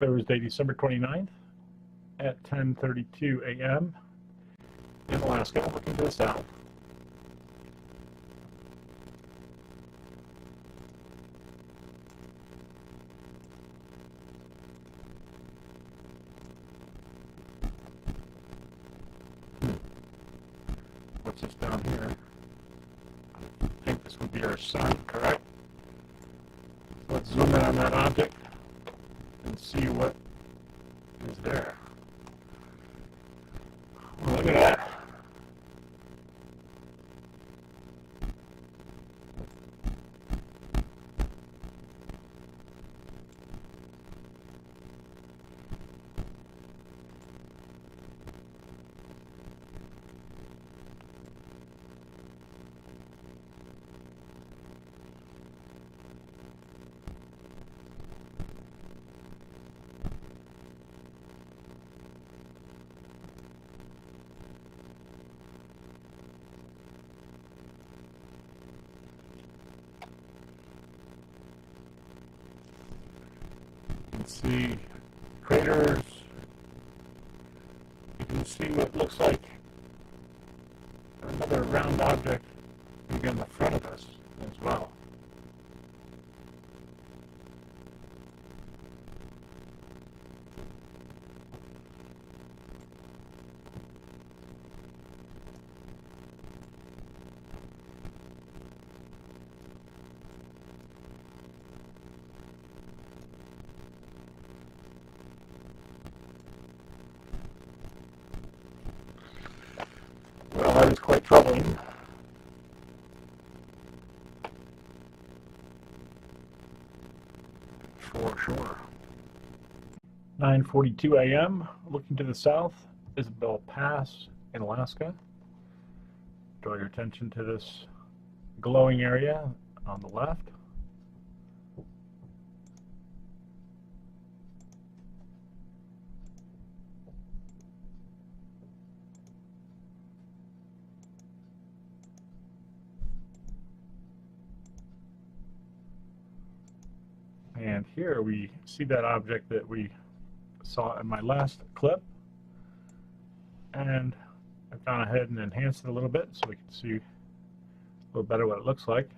Thursday, December 29th at 10:32 a.m. in Alaska, looking to the south. What's this down here? I think this would be our sun, correct? Let's zoom in on that object and see what is there. Well, look at that. See craters. You can see what looks like another round object in the front of us as well. Well, that is quite troubling. For sure. 9:42 a.m. Looking to the south, Isabel Pass in Alaska. Draw your attention to this glowing area on the left. And here we see that object that we saw in my last clip. And I've gone ahead and enhanced it a little bit so we can see a little better what it looks like.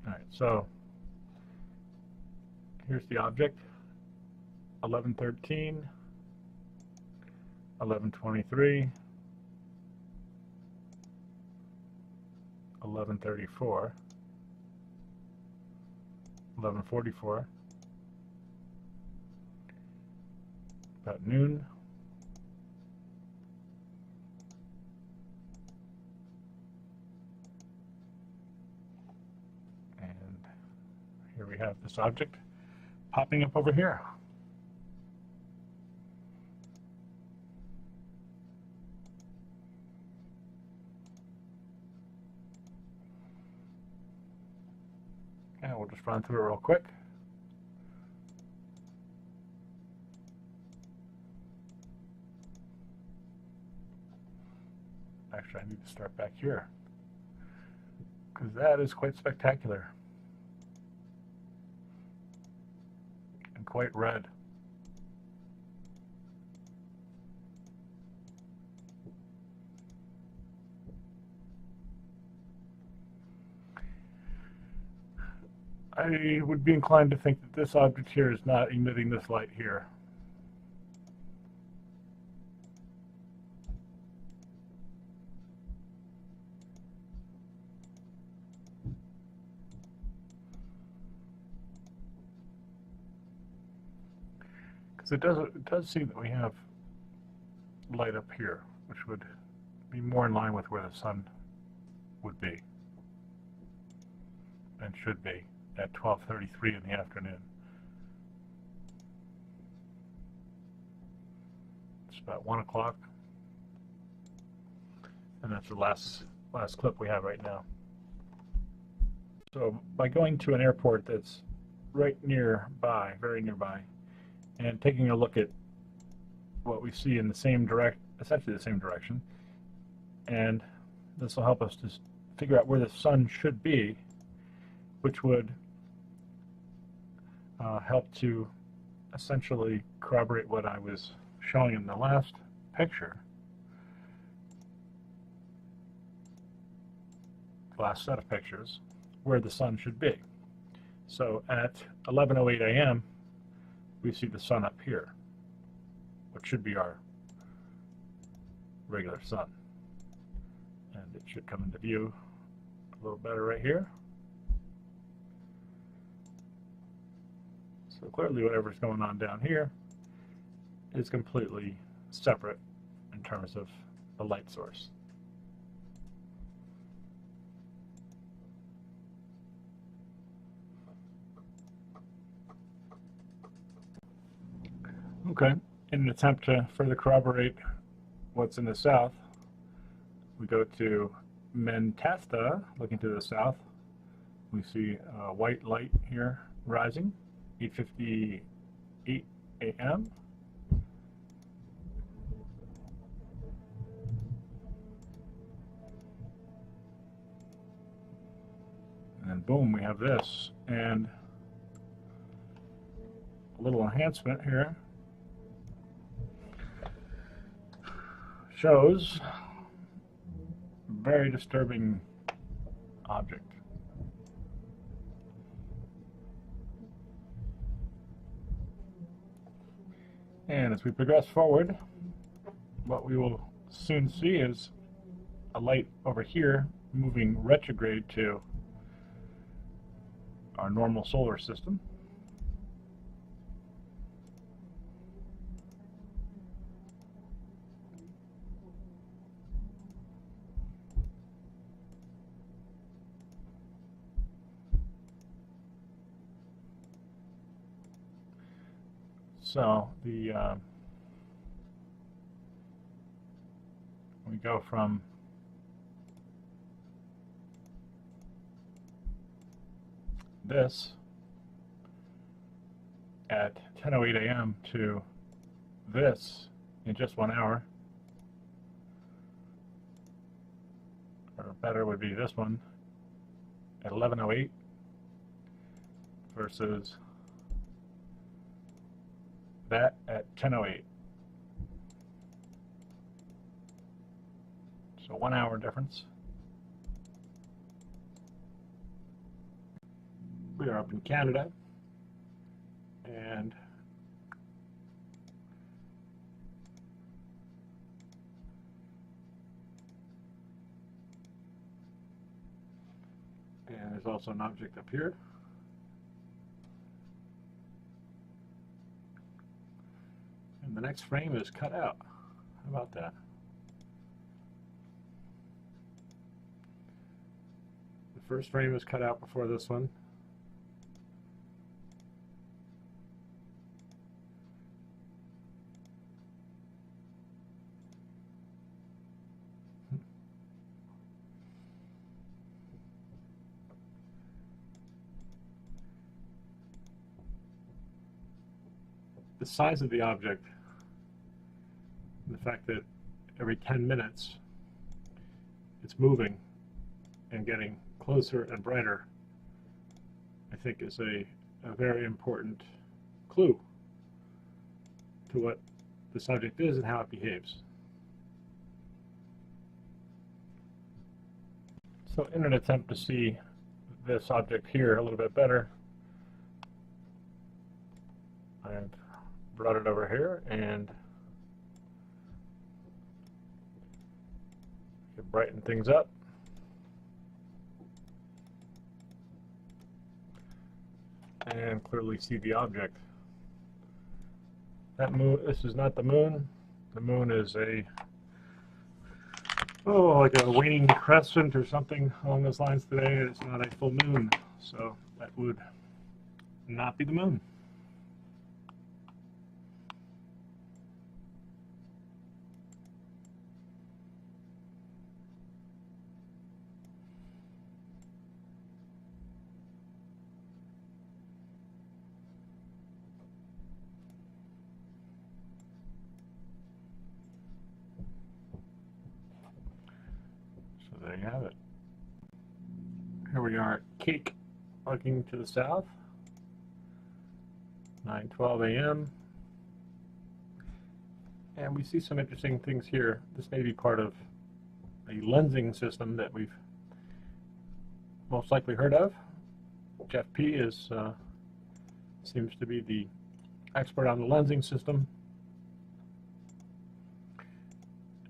Alright, so here's the object, 11:13, 11:23, 11:34, 11:44, about noon, and here we have this object popping up over here. And we'll just run through it real quick. Actually, I need to start back here, because that is quite spectacular and quite red. I would be inclined to think that this object here is not emitting this light here. Because it does seem that we have light up here, which would be more in line with where the sun would be and should be at 12:33 in the afternoon. It's about 1 o'clock, and that's the last last clip we have right now. So by going to an airport that's right nearby, very nearby, and taking a look at what we see in the same essentially the same direction, and this will help us to figure out where the sun should be, which would help to essentially corroborate what I was showing in the last picture, last set of pictures, where the sun should be. So at 11:08 a.m. we see the sun up here, which should be our regular sun. And it should come into view a little better right here. So clearly whatever's going on down here is completely separate in terms of the light source. Okay, in an attempt to further corroborate what's in the south, we go to Mentasta, looking to the south. We see white light here rising, 8:58 a.m. And boom, we have this, and a little enhancement here shows very disturbing object. And as we progress forward, what we will soon see is a light over here moving retrograde to our normal solar system. So we go from this at 10:08 a.m. to this in just 1 hour, or better would be this one at 11:08 versus that at 10:08. So 1 hour difference. We are up in Canada, and there's also an object up here. And the next frame is cut out. How about that? The first frame is cut out before this one. The size of the object, and the fact that every 10 minutes it's moving and getting closer and brighter, I think is a very important clue to what the subject is and how it behaves. So in an attempt to see this object here a little bit better, I've brought it over here and brighten things up. And clearly see the object. That moon, this is not the moon. The moon is like a waning crescent or something along those lines today. It's not a full moon, so that would not be the moon. there you have it. Here we are at Cake, looking to the south. 9:12 a.m. And we see some interesting things here. This may be part of a lensing system that we've most likely heard of. Jeff P. seems to be the expert on the lensing system.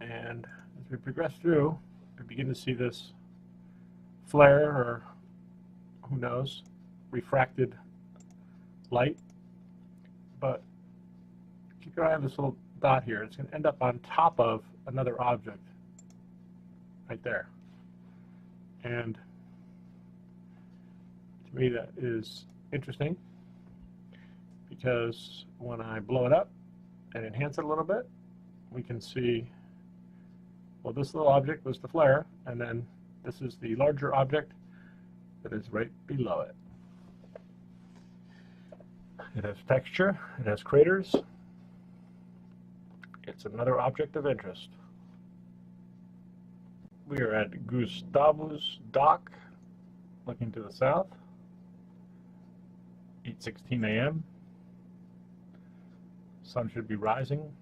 And as we progress through, we begin to see this flare, or who knows, refracted light. But keep your eye on this little dot here. It's going to end up on top of another object right there. And to me that is interesting, because when I blow it up and enhance it a little bit, we can see, well, this little object was the flare, and then this is the larger object that is right below it. It has texture, it has craters. It's another object of interest. We are at Gustavus Dock, looking to the south. 8:16 a.m. Sun should be rising.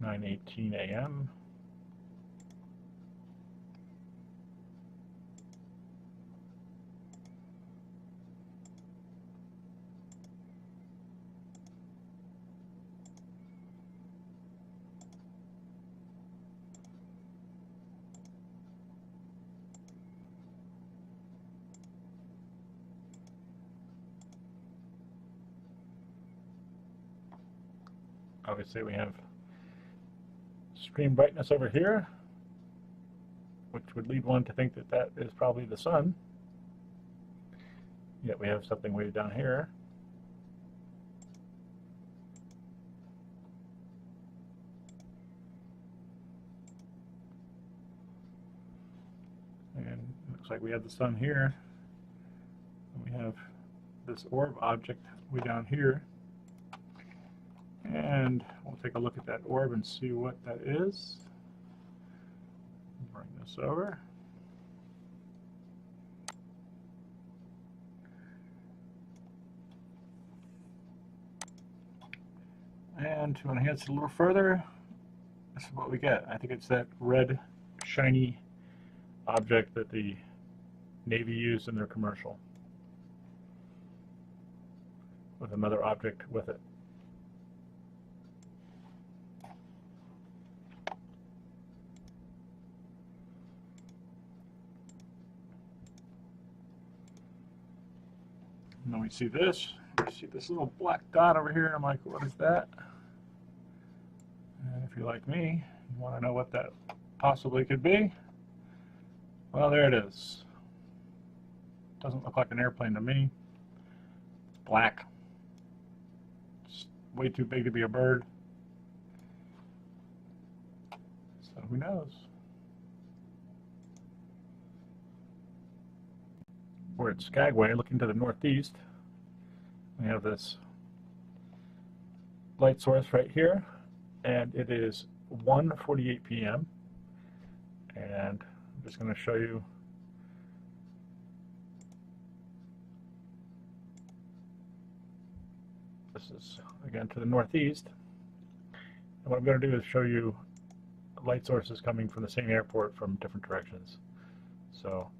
9:18 a.m. Obviously we have extreme brightness over here, which would lead one to think that that is probably the sun. Yet we have something way down here. And it looks like we have the sun here. And we have this orb object way down here. And we'll take a look at that orb and see what that is. Bring this over. And to enhance it a little further, this is what we get. I think it's that red, shiny object that the Navy used in their commercial, with another object with it. And then we see this. We see this little black dot over here, and I'm like, what is that? And if you're like me, you want to know what that possibly could be, well, there it is. Doesn't look like an airplane to me. It's black. It's way too big to be a bird. So who knows? We're at Skagway, looking to the northeast. We have this light source right here, and it is 1:48 p.m. And I'm just going to show you this is again to the northeast. And what I'm going to do is show you light sources coming from the same airport from different directions. So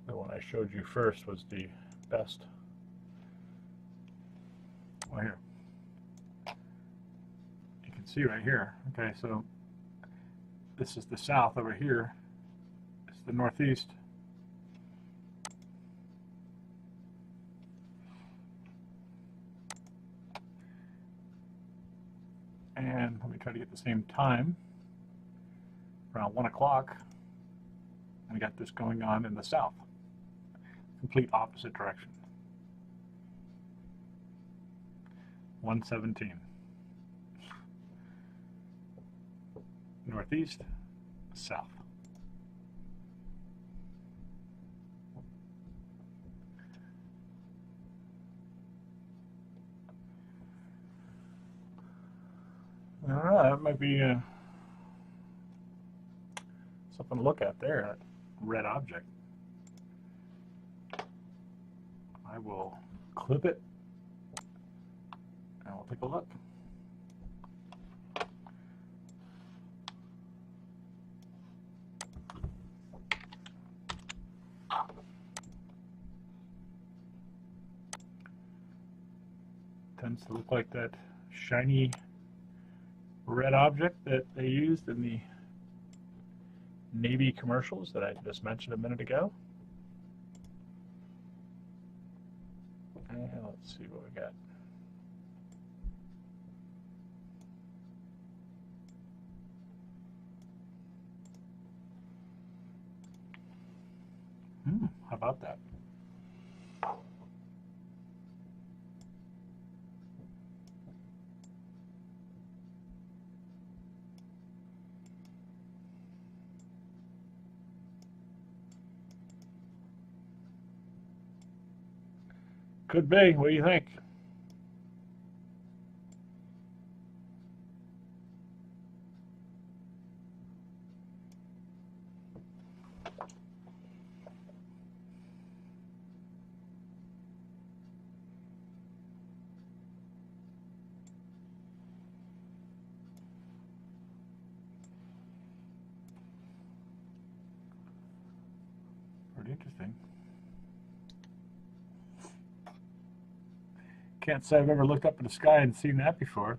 the one I showed you first was the best. Well, here. You can see right here. Okay, so this is the south over here. It's the northeast. And let me try to get the same time. Around 1 o'clock. We got this going on in the south. Complete opposite direction. 1:17. Northeast, south. I don't know, that might be something to look at there, that red object. I will clip it and we'll take a look. Tends to look like that shiny red object that they used in the Navy commercials that I just mentioned a minute ago. And let's see what we got. How about that? Could be. What do you think? Pretty interesting. Can't say I've ever looked up in the sky and seen that before.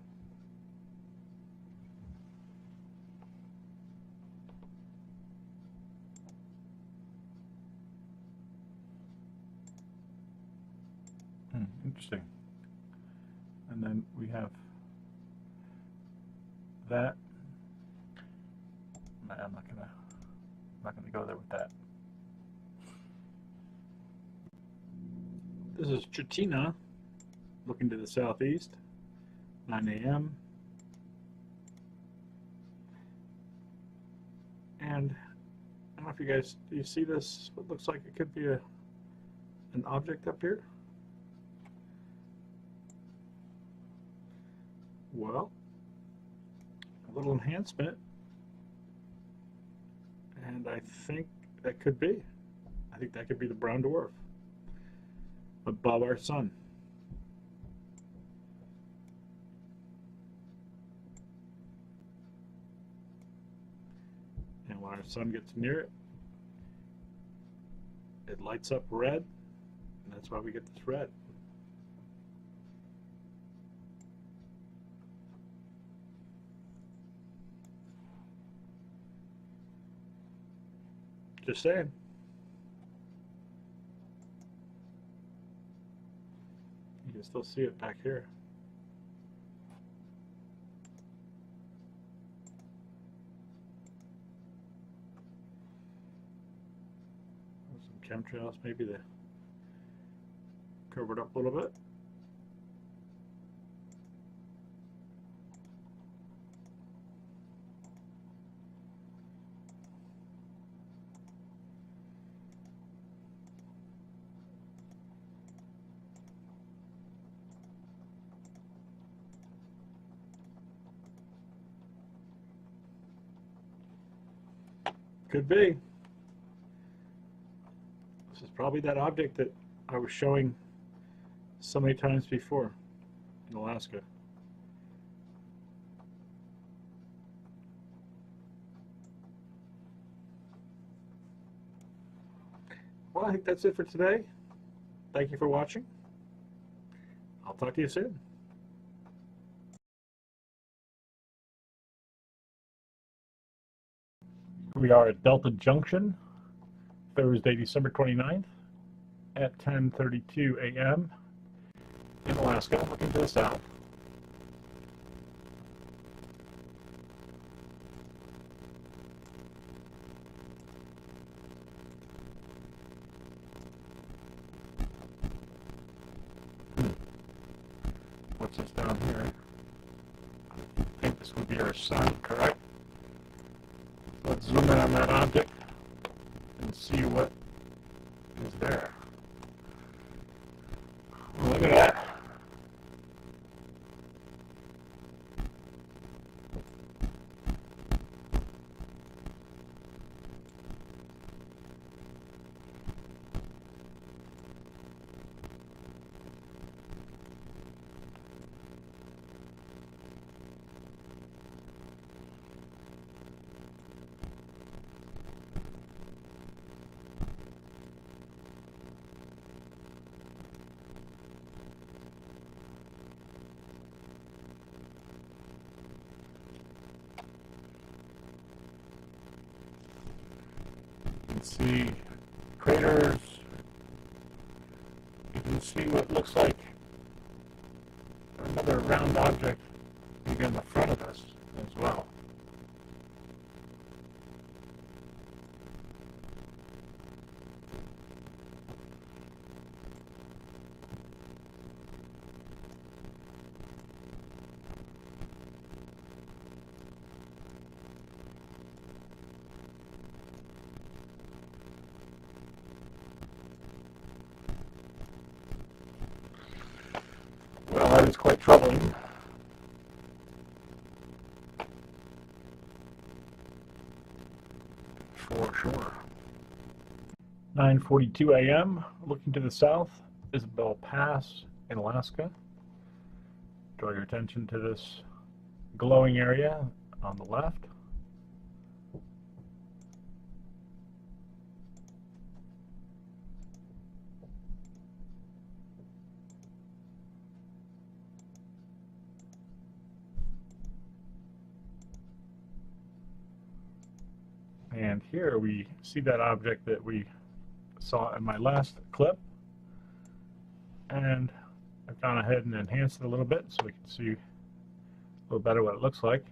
Interesting. And then we have that. I'm not gonna go there with that. This is Chatina, looking to the southeast, 9 a.m. And I don't know if you guys, do you see this? What looks like it could be an object up here? Well, a little enhancement, and I think that could be. I think that could be the brown dwarf above our sun. And when our sun gets near it, it lights up red, and that's why we get this red. Just saying. You can still see it back here. Some chemtrails, maybe to cover it up a little bit. Could be. This is probably that object that I was showing so many times before in Alaska. Well, I think that's it for today. Thank you for watching. I'll talk to you soon. We are at Delta Junction, Thursday, December 29th at 10:32 a.m. in Alaska, looking to the south. What's this down here? I think this would be our sun, correct? Let's zoom in on that object and see what is there. Look at that. see craters. You can see what looks like another round object in the front of us as well. Well, that is quite troubling. For sure. 9:42 a.m. Looking to the south, Isabel Pass in Alaska. Draw your attention to this glowing area on the left. And here we see that object that we saw in my last clip. And I've gone ahead and enhanced it a little bit so we can see a little better what it looks like.